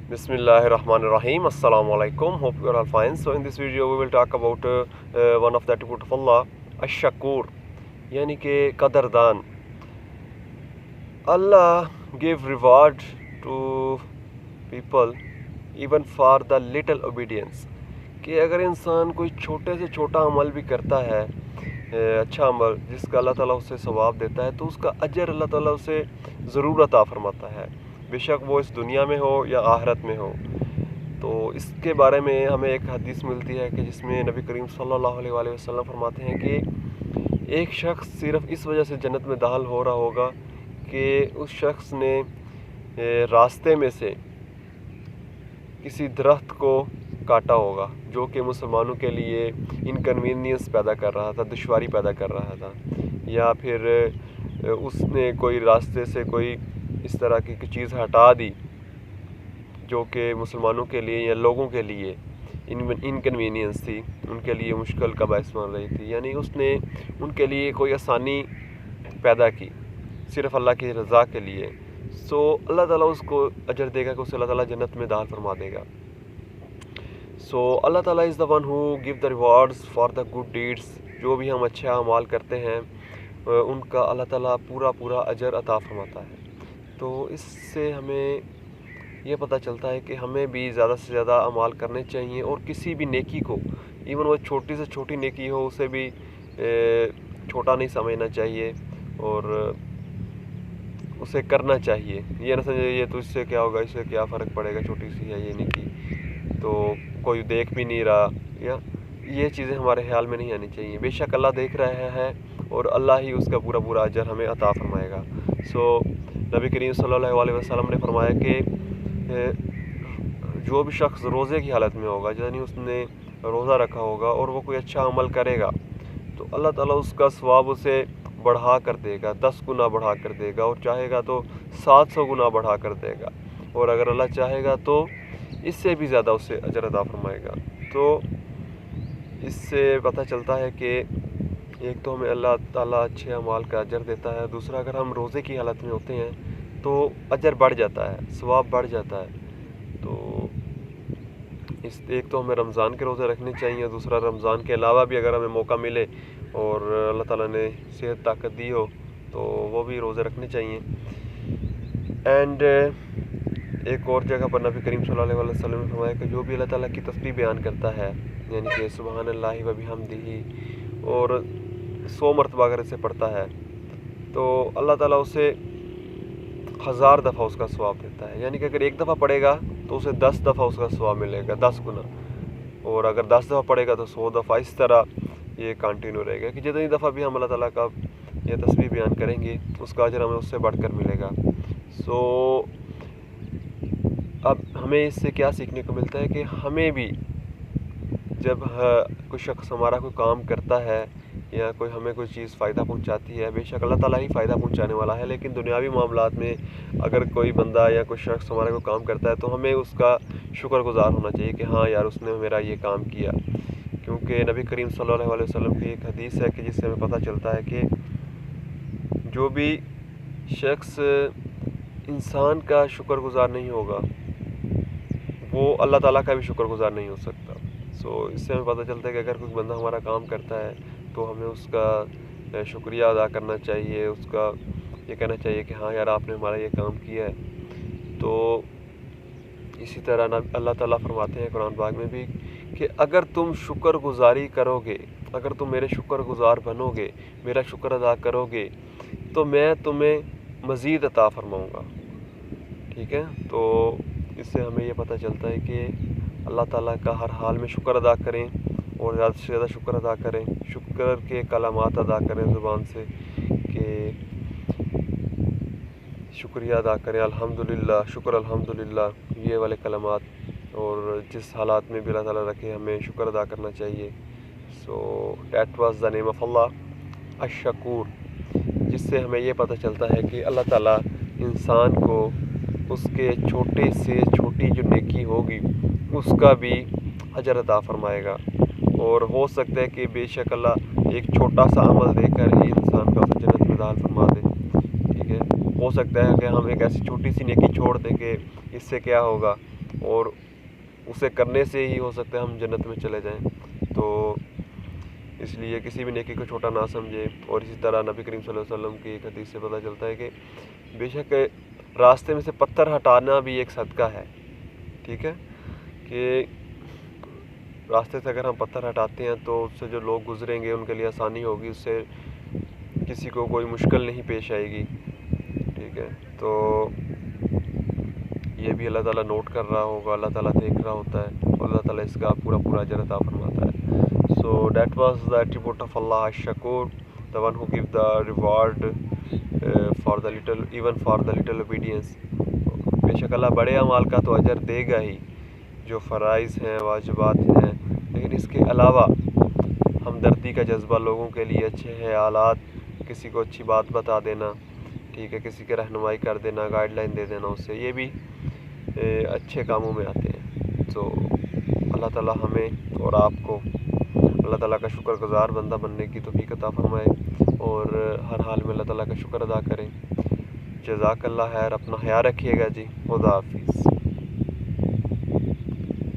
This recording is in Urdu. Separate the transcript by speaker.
Speaker 1: Bismillahirrahmanirrahim. Assalamu alaikum. Hope you are all fine. So in this video we will talk about one of the attribute of Allah, Ash-Shakur, yani ke qadardan. Allah give reward to people even for the little obedience. کہ اگر انسان کوئی چھوٹے سے چھوٹا عمل بھی کرتا ہے اچھا عمل جس کا اللہ تعالیٰ اسے ثواب دیتا ہے تو اس کا اجر اللہ تعالیٰ اسے ضرور عطا فرماتا ہے، بے شک وہ اس دنیا میں ہو یا آخرت میں ہو۔ تو اس کے بارے میں ہمیں ایک حدیث ملتی ہے کہ جس میں نبی کریم صلی اللہ علیہ وآلہ وسلم فرماتے ہیں کہ ایک شخص صرف اس وجہ سے جنت میں داخل ہو رہا ہوگا کہ اس شخص نے راستے میں سے کسی درخت کو کاٹا ہوگا جو کہ مسلمانوں کے لیے انکنوینئنس پیدا کر رہا تھا، دشواری پیدا کر رہا تھا، یا پھر اس نے کوئی راستے سے کوئی اس طرح کی چیز ہٹا دی جو کہ مسلمانوں کے لیے یا لوگوں کے لیے انکنوینئنس تھی، ان کے لیے مشکل کا باعث بن رہی تھی، یعنی اس نے ان کے لیے کوئی آسانی پیدا کی صرف اللہ کی رضا کے لیے، سو اللہ تعالیٰ اس کو اجر دے گا کہ اسے اللہ تعالیٰ جنت میں داخل فرما دے گا۔ So Allah Ta'ala is the one who give the rewards for the good deeds, جو بھی ہم اچھے اعمال کرتے ہیں ان کا اللہ تعالیٰ پورا اجر عطا فرماتا ہے۔ تو اس سے ہمیں یہ پتہ چلتا ہے کہ ہمیں بھی زیادہ سے زیادہ اعمال کرنے چاہیے، اور کسی بھی نیکی کو ایون وہ چھوٹی سے چھوٹی نیکی ہو اسے بھی چھوٹا نہیں سمجھنا چاہیے اور اسے کرنا چاہیے۔ یہ نہ سمجھے یہ تو اس سے کیا ہوگا، اس سے کیا فرق پڑے گا، چھوٹی سی ہے یہ نیکی تو کوئی دیکھ بھی نہیں رہا، یا یہ چیزیں ہمارے خیال میں نہیں آنی چاہیے۔ بے شک اللہ دیکھ رہا ہے اور اللہ ہی اس کا پورا اجر ہمیں عطا فرمائے گا۔ سو نبی کریم صلی اللہ علیہ وسلم نے فرمایا کہ جو بھی شخص روزے کی حالت میں ہوگا، یعنی اس نے روزہ رکھا ہوگا اور وہ کوئی اچھا عمل کرے گا تو اللہ تعالیٰ اس کا ثواب اسے بڑھا کر دے گا، 10 گنا بڑھا کر دے گا، اور چاہے گا تو 700 گنا بڑھا کر دے گا، اور اگر اللہ چاہے گا تو اس سے بھی زیادہ اسے اجر عطا فرمائے گا۔ تو اس سے پتہ چلتا ہے کہ ایک تو ہمیں اللہ تعالیٰ اچھے اعمال کا اجر دیتا ہے، دوسرا اگر ہم روزے کی حالت میں ہوتے ہیں تو اجر بڑھ جاتا ہے، ثواب بڑھ جاتا ہے۔ تو ایک تو ہمیں رمضان کے روزے رکھنے چاہیے، دوسرا رمضان کے علاوہ بھی اگر ہمیں موقع ملے اور اللہ تعالیٰ نے صحت طاقت دی ہو تو وہ بھی روزے رکھنے چاہیے۔ اینڈ ایک اور جگہ پر نبی کریم صلی اللہ علیہ وسلم نے فرمایا کہ جو بھی اللہ تعالیٰ کی تسبیح بیان کرتا ہے، یعنی کہ سبحان اللہ و بحمدہ، اور 100 مرتبہ اگر اسے پڑھتا ہے تو اللہ تعالیٰ اسے 1000 دفعہ اس کا ثواب دیتا ہے، یعنی کہ اگر ایک دفعہ پڑھے گا تو اسے 10 دفعہ اس کا ثواب ملے گا، 10 گنا، اور اگر 10 دفعہ پڑھے گا تو 100 دفعہ، اس طرح یہ کنٹینیو رہے گا کہ جتنی دفعہ بھی ہم اللہ تعالیٰ کا یہ تسبیح بیان کریں گے اس کا اجر ہمیں اس سے بڑھ کر ملے گا۔ سو اب ہمیں اس سے کیا سیکھنے کو ملتا ہے کہ ہمیں بھی جب کوئی شخص ہمارا کوئی کام کرتا ہے یا کوئی ہمیں کوئی چیز فائدہ پہنچاتی ہے، بے شک اللہ تعالیٰ ہی فائدہ پہنچانے والا ہے، لیکن دنیاوی معاملات میں اگر کوئی بندہ یا کوئی شخص ہمارا کوئی کام کرتا ہے تو ہمیں اس کا شکر گزار ہونا چاہیے کہ ہاں یار اس نے میرا یہ کام کیا، کیونکہ نبی کریم صلی اللہ علیہ وسلم کی ایک حدیث ہے کہ جس سے ہمیں پتہ چلتا ہے کہ جو بھی شخص انسان کا شکر گزار نہیں ہوگا وہ اللہ تعالیٰ کا بھی شکر گزار نہیں ہو سکتا۔ سو اس سے ہمیں پتہ چلتا ہے کہ اگر کوئی بندہ ہمارا کام کرتا ہے تو ہمیں اس کا شکریہ ادا کرنا چاہیے، اس کا یہ کہنا چاہیے کہ ہاں یار آپ نے ہمارا یہ کام کیا ہے۔ تو اسی طرح اللہ تعالیٰ فرماتے ہیں قرآن پاک میں بھی کہ اگر تم شکر گزاری کرو گے، اگر تم میرے شکر گزار بنو گے، میرا شکر ادا کرو گے تو میں تمہیں مزید عطا فرماؤں گا، ٹھیک ہے۔ تو اس سے ہمیں یہ پتہ چلتا ہے کہ اللہ تعالیٰ کا ہر حال میں شکر ادا کریں اور زیادہ سے زیادہ شکر ادا کریں، شکر کے کلمات ادا کریں زبان سے کہ شکریہ ادا کریں، الحمدللہ، شکر الحمدللہ، یہ والے کلمات، اور جس حالات میں بھی اللہ تعالیٰ رکھے ہمیں شکر ادا کرنا چاہیے۔ So that was the name of Allah Ash-Shakoor, جس سے ہمیں یہ پتہ چلتا ہے کہ اللہ تعالیٰ انسان کو اس کے چھوٹے سے چھوٹی جو نیکی ہوگی اس کا بھی اجر عطا فرمائے گا، اور ہو سکتا ہے کہ بے شک اللہ ایک چھوٹا سا عمل دے کر ہی انسان کا اسے جنت میں داخل فرما دے، ٹھیک ہے۔ ہو سکتا ہے کہ ہم ایک ایسی چھوٹی سی نیکی چھوڑ دیں کہ اس سے کیا ہوگا، اور اسے کرنے سے ہی ہو سکتا ہے ہم جنت میں چلے جائیں. تو اس لیے کسی بھی نیکی کو چھوٹا نہ سمجھے. اور اسی طرح نبی کریم صلی اللہ علیہ وسلم کی ایک حدیث سے پتہ چلتا ہے کہ بے شک راستے میں سے پتھر ہٹانا بھی ایک صدقہ ہے. ٹھیک ہے کہ راستے سے اگر ہم پتھر ہٹاتے ہیں تو اس سے جو لوگ گزریں گے ان کے لیے آسانی ہوگی, اس سے کسی کو کوئی مشکل نہیں پیش آئے گی. ٹھیک ہے, تو یہ بھی اللہ تعالیٰ نوٹ کر رہا ہوگا, اللہ تعالیٰ دیکھ رہا ہوتا ہے, اور اللہ تعالیٰ اس کا پورا اجر عطا فرماتا ہے. So that was the attribute of Allah Ash-Shakur, the one who gives the reward for the little obedience. بے شک اللہ بڑے اعمال کا تو اجر دے گا ہی, جو فرائض ہیں, واجبات ہیں, لیکن اس کے علاوہ ہمدردی کا جذبہ, لوگوں کے لیے اچھے خیالات, کسی کو اچھی بات بتا دینا, ٹھیک ہے, کسی کے رہنمائی کر دینا, گائیڈ لائن دے دینا, اس سے یہ بھی اچھے کاموں میں آتے ہیں. تو اللہ تعالیٰ ہمیں اور آپ کو اللہ تعالیٰ کا شکر گزار بندہ بننے کی توفیق عطا فرمائے, اور ہر حال میں اللہ تعالیٰ کا شکر ادا کریں. جزاک اللہ خیر, اپنا خیال رکھیے گا جی. خدا حافظ.